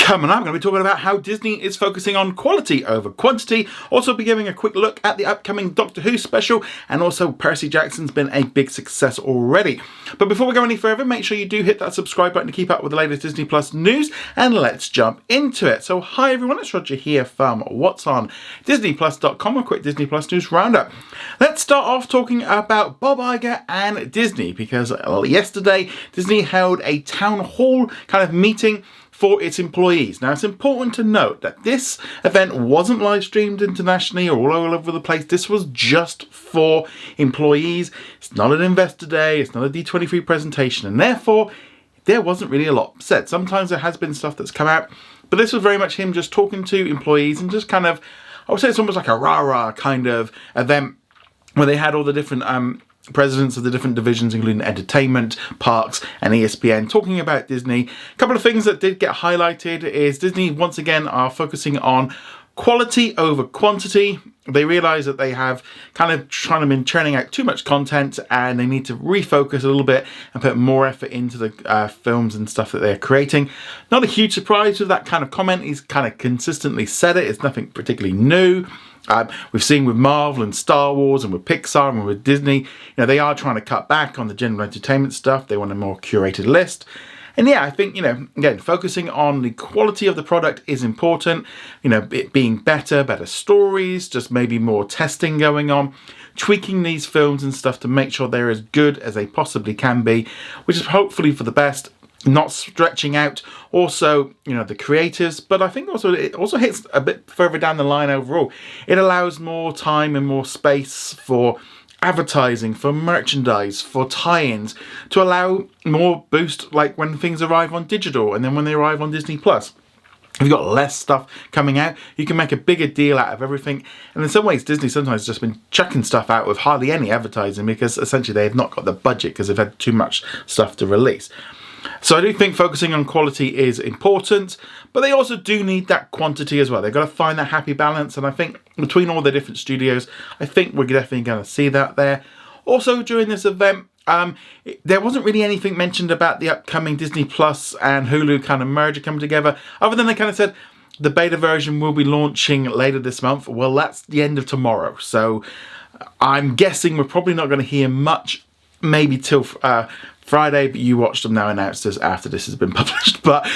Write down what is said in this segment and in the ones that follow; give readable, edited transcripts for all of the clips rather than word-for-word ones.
Coming up, I'm going to be talking about how Disney is focusing on quality over quantity. Also be giving a quick look at the upcoming Doctor Who special, and also Percy Jackson's been a big success already. But before we go any further, make sure you do hit that subscribe button to keep up with the latest Disney Plus news, and let's jump into it. So hi everyone, it's Roger here from What's On disneyplus.com, a quick Disney Plus news roundup. Let's start off talking about Bob Iger and Disney, because yesterday Disney held a town hall kind of meeting for its employees. Now, it's important to note that this event wasn't live streamed internationally or all over the place. This was just for employees. It's not an investor day, it's not a D23 presentation, and therefore there wasn't really a lot said. Sometimes there has been stuff that's come out, but this was very much him just talking to employees and just kind of, I would say it's almost like a rah-rah kind of event where they had all the different presidents of the different divisions, including entertainment, parks, and ESPN, talking about Disney. A couple of things that did get highlighted is Disney, once again, are focusing on quality over quantity. They realise that they have kind of been churning out too much content, and they need to refocus a little bit and put more effort into the films and stuff that they're creating. Not a huge surprise with that kind of comment. He's kind of consistently said it. It's nothing particularly new. We've seen with Marvel and Star Wars and with Pixar and with Disney, they are trying to cut back on the general entertainment stuff. They want a more curated list. And yeah, I think, again, focusing on the quality of the product is important. It being better stories, just maybe more testing going on, tweaking these films and stuff to make sure they're as good as they possibly can be, which is hopefully for the best. Not stretching out also, the creatives, but I think also it also hits a bit further down the line overall. It allows more time and more space for advertising, for merchandise, for tie-ins, to allow more boost, like when things arrive on digital and then when they arrive on Disney Plus. If you've got less stuff coming out, you can make a bigger deal out of everything. And in some ways, Disney sometimes has just been chucking stuff out with hardly any advertising, because essentially they have not got the budget because they've had too much stuff to release. So I do think focusing on quality is important, but they also do need that quantity as well. They've got to find that happy balance, and I think between all the different studios, I think we're definitely going to see that there. Also, during this event, there wasn't really anything mentioned about the upcoming Disney Plus and Hulu kind of merger coming together, other than they kind of said the beta version will be launching later this month. Well, that's the end of tomorrow, so I'm guessing we're probably not going to hear much, maybe till Friday, but you watch them now announced as after this has been published. But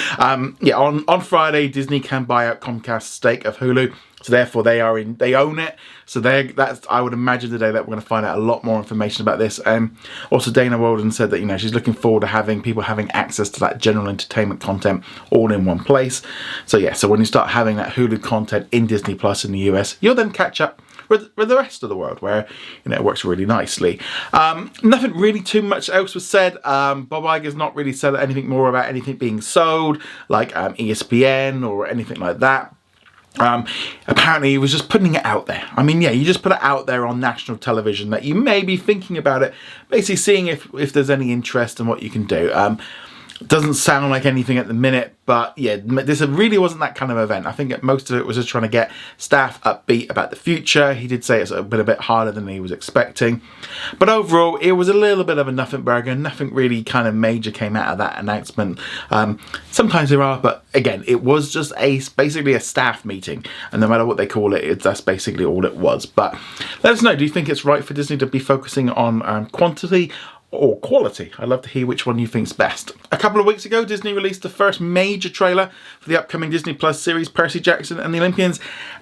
yeah, on Friday, Disney can buy out Comcast's stake of Hulu, so therefore they own it. So that's, I would imagine, today that we're going to find out a lot more information about this. Also, Dana Walden said that she's looking forward to having people having access to that general entertainment content all in one place. So yeah, so when you start having that Hulu content in Disney Plus in the US, you'll then catch up with the rest of the world, where it works really nicely. Nothing really too much else was said. Bob Iger's not really said anything more about anything being sold, like ESPN or anything like that. Apparently he was just putting it out there. I mean, yeah, you just put it out there on national television that you may be thinking about it, basically seeing if there's any interest in what you can do. Doesn't sound like anything at the minute, but yeah, this really wasn't that kind of event. I think most of it was just trying to get staff upbeat about the future. He did say it's been a bit harder than he was expecting, but overall it was a little bit of a nothing burger. Nothing really kind of major came out of that announcement. Sometimes there are, but again, it was just basically a staff meeting, and no matter what they call it, that's basically all it was. But let us know, do you think it's right for Disney to be focusing on quantity or quality? I'd love to hear which one you think's best. A couple of weeks ago, Disney released the first major trailer for the upcoming Disney Plus series Percy Jackson and the Olympians,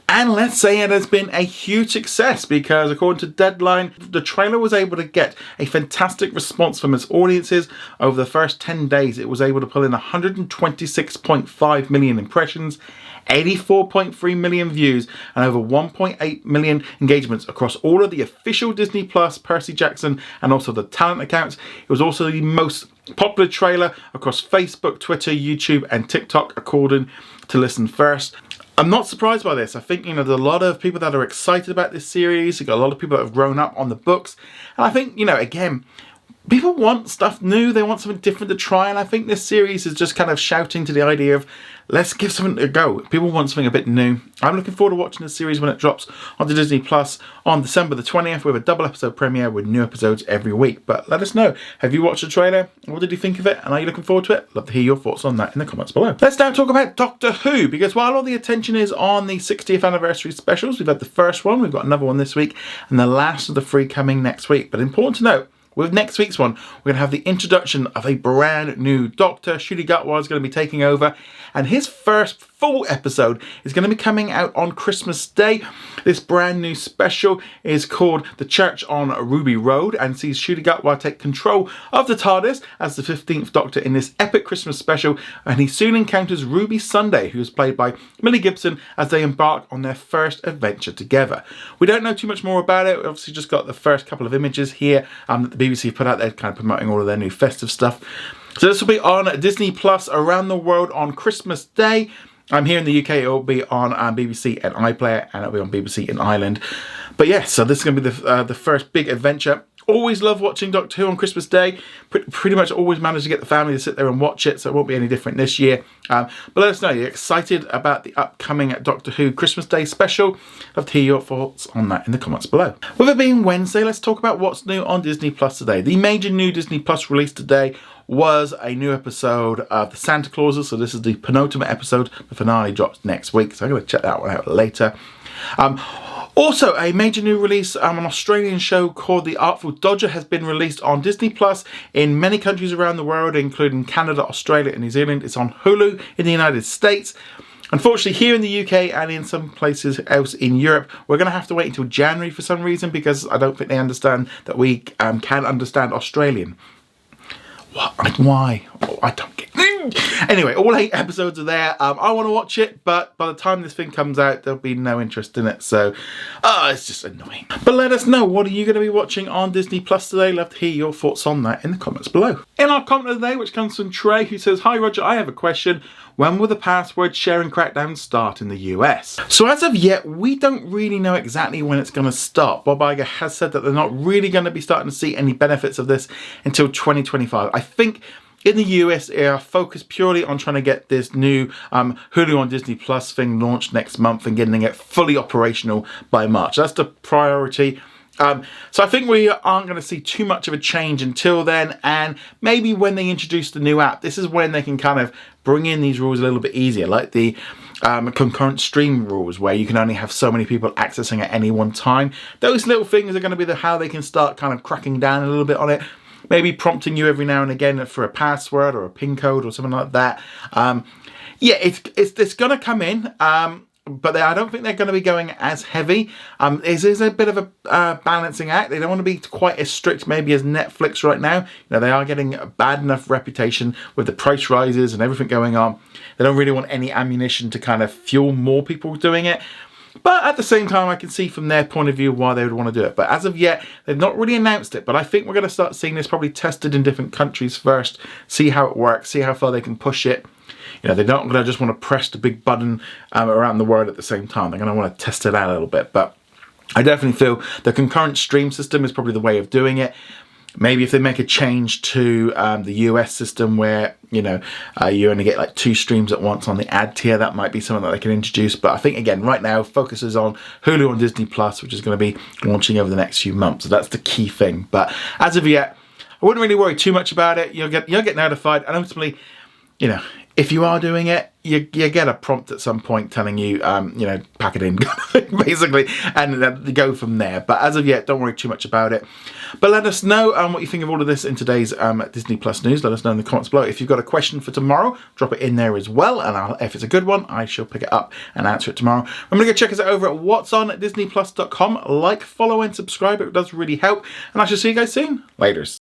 and let's say it has been a huge success, because according to Deadline, the trailer was able to get a fantastic response from its audiences. Over the first 10 days, it was able to pull in 126.5 million impressions, 84.3 million views, and over 1.8 million engagements across all of the official Disney Plus, Percy Jackson, and also the talent accounts. It was also the most popular trailer across Facebook, Twitter, YouTube, and TikTok, according to Listen First. I'm not surprised by this. I think, there's a lot of people that are excited about this series. You've got a lot of people that have grown up on the books. And I think, again, people want stuff new, they want something different to try, and I think this series is just kind of shouting to the idea of let's give something a go. People want something a bit new. I'm looking forward to watching this series when it drops onto Disney Plus on December the 20th with a double episode premiere with new episodes every week. But let us know, have you watched the trailer? What did you think of it? And are you looking forward to it? Love to hear your thoughts on that in the comments below. Let's now talk about Doctor Who, because while all the attention is on the 60th anniversary specials, we've had the first one, we've got another one this week, and the last of the 3 coming next week. But important to note, with next week's one, we're going to have the introduction of a brand new Doctor. Ncuti Gatwa is going to be taking over, and his first full episode is going to be coming out on Christmas Day. This brand new special is called The Church on Ruby Road and sees Ncuti Gatwa take control of the TARDIS as the 15th Doctor in this epic Christmas special, and he soon encounters Ruby Sunday, who is played by Millie Gibson, as they embark on their first adventure together. We don't know too much more about it. We obviously just got the first couple of images here that the BBC put out there, kind of promoting all of their new festive stuff. So this will be on Disney Plus around the world on Christmas Day. I'm here in the UK, it will be on BBC and iPlayer, and it'll be on BBC in Ireland. But yeah, so this is going to be the first big adventure. Always love watching Doctor Who on Christmas Day. Pretty much always manage to get the family to sit there and watch it, so it won't be any different this year. But let us know, you're excited about the upcoming Doctor Who Christmas Day special? Love to hear your thoughts on that in the comments below. With it being Wednesday, let's talk about what's new on Disney Plus today. The major new Disney Plus release today was a new episode of the Santa Clauses. So this is the penultimate episode. The finale drops next week, so I'm going to check that one out later. Also, a major new release, an Australian show called The Artful Dodger has been released on Disney Plus in many countries around the world, including Canada, Australia and New Zealand. It's on Hulu in the United States. Unfortunately, here in the UK and in some places else in Europe, we're going to have to wait until January for some reason, because I don't think they understand that we can understand Australian. What? Why? Oh, I don't get it. Anyway, all 8 episodes are there. I want to watch it, but by the time this thing comes out, there'll be no interest in it. So, it's just annoying. But let us know, what are you going to be watching on Disney Plus today? Love to hear your thoughts on that in the comments below. In our comment of the day, which comes from Trey, who says, "Hi Roger, I have a question. When will the password sharing crackdown start in the US?" So as of yet, we don't really know exactly when it's going to start. Bob Iger has said that they're not really going to be starting to see any benefits of this until 2025. I think in the US, they are focused purely on trying to get this new Hulu on Disney Plus thing launched next month and getting it fully operational by March. That's the priority. So I think we aren't going to see too much of a change until then, and maybe when they introduce the new app, this is when they can kind of bring in these rules a little bit easier, like the concurrent stream rules, where you can only have so many people accessing at any one time. Those little things are going to be how they can start kind of cracking down a little bit on it. Maybe prompting you every now and again for a password or a PIN code or something like that. Yeah, it's going to come in. But I don't think they're going to be going as heavy. It is a bit of a balancing act. They don't want to be quite as strict maybe as Netflix right now. You know, they are getting a bad enough reputation with the price rises and everything going on. They don't really want any ammunition to kind of fuel more people doing it. But at the same time, I can see from their point of view why they would want to do it. But as of yet, they've not really announced it. But I think we're going to start seeing this probably tested in different countries first. See how it works. See how far they can push it. You know, they're not going to just want to press the big button around the world at the same time. They're going to want to test it out a little bit. But I definitely feel the concurrent stream system is probably the way of doing it. Maybe if they make a change to the US system where, you know, you only get like 2 streams at once on the ad tier, that might be something that they can introduce. But I think, again, right now, focus is on Hulu on Disney Plus, which is going to be launching over the next few months. So that's the key thing. But as of yet, I wouldn't really worry too much about it. You'll get notified. And ultimately, you know, if you are doing it, you get a prompt at some point telling you, you know, pack it in, basically, and then go from there. But as of yet, don't worry too much about it. But let us know what you think of all of this in today's Disney Plus news. Let us know in the comments below. If you've got a question for tomorrow, drop it in there as well. And if it's a good one, I shall pick it up and answer it tomorrow. Remember to go check us out over at whatsondisneyplus.com. Like, follow, and subscribe. It does really help. And I shall see you guys soon. Laters.